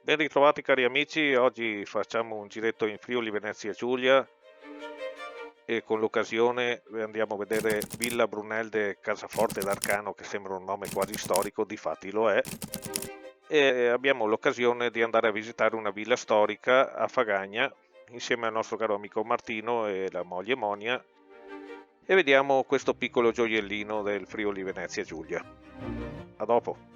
Ben ritrovati cari amici, oggi facciamo un giretto in Friuli Venezia Giulia e con l'occasione andiamo a vedere Villa Brunelde Casaforte d'Arcano, che sembra un nome quasi storico, difatti lo è, e abbiamo l'occasione di andare a visitare una villa storica a Fagagna insieme al nostro caro amico Martino e la moglie Monia e vediamo questo piccolo gioiellino del Friuli Venezia Giulia. A dopo!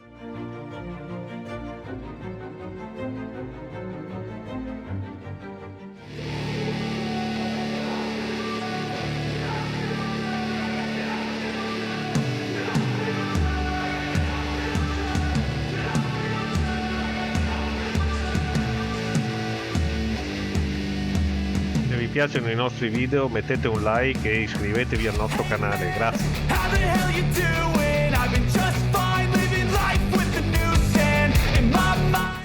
Se vi piacciono i nostri video mettete un like e iscrivetevi al nostro canale, grazie. How the hell you doing? I've been just fine living life with the new sand in my mind.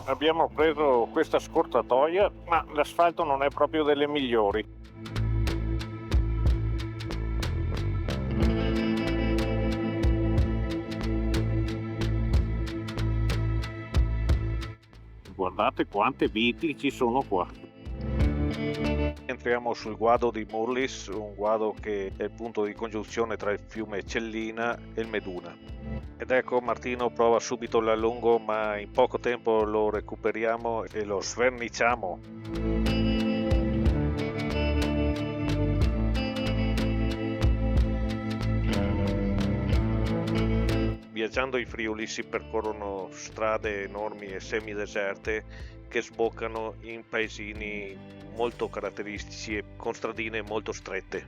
Abbiamo preso questa scorciatoia, ma l'asfalto non è proprio delle migliori. Guardate quante viti ci sono qua. Entriamo sul guado di Murlis, un guado che è il punto di congiunzione tra il fiume Cellina e il Meduna. Ed ecco, Martino prova subito l'allungo, ma in poco tempo lo recuperiamo e lo sverniciamo. Viaggiando in Friuli si percorrono strade enormi e semideserte che sboccano in paesini molto caratteristici e con stradine molto strette.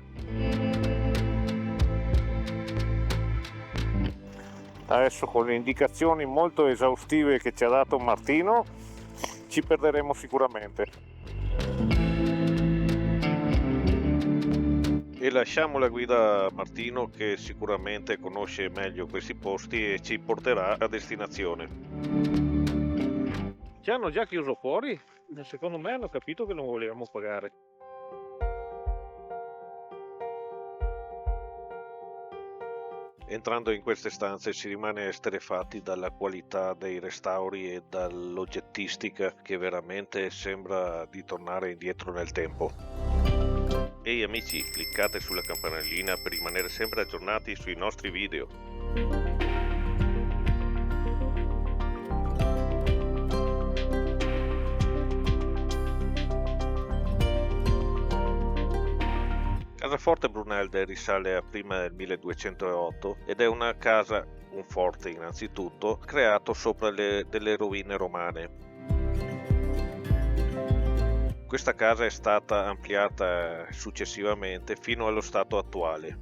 Adesso con le indicazioni molto esaustive che ci ha dato Martino ci perderemo sicuramente. E lasciamo la guida a Martino, che sicuramente conosce meglio questi posti e ci porterà a destinazione. Ci hanno già chiuso fuori? Secondo me hanno capito che non volevamo pagare. Entrando in queste stanze si rimane esterrefatti dalla qualità dei restauri e dall'oggettistica che veramente sembra di tornare indietro nel tempo. Ehi amici, cliccate sulla campanellina per rimanere sempre aggiornati sui nostri video. Casaforte Brunelde risale a prima del 1208 ed è una casa, un forte innanzitutto, creato sopra delle rovine romane. Questa casa è stata ampliata successivamente fino allo stato attuale,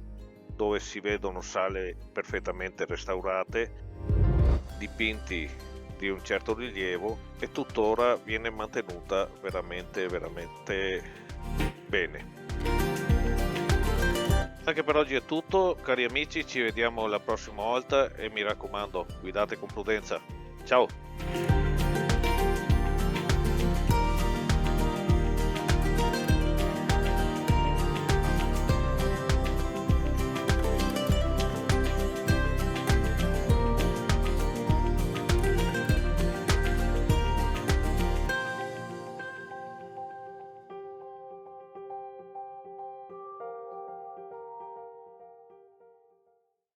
dove si vedono sale perfettamente restaurate, dipinti di un certo rilievo e tuttora viene mantenuta veramente bene. Anche per oggi è tutto, cari amici, ci vediamo la prossima volta e mi raccomando, guidate con prudenza. Ciao!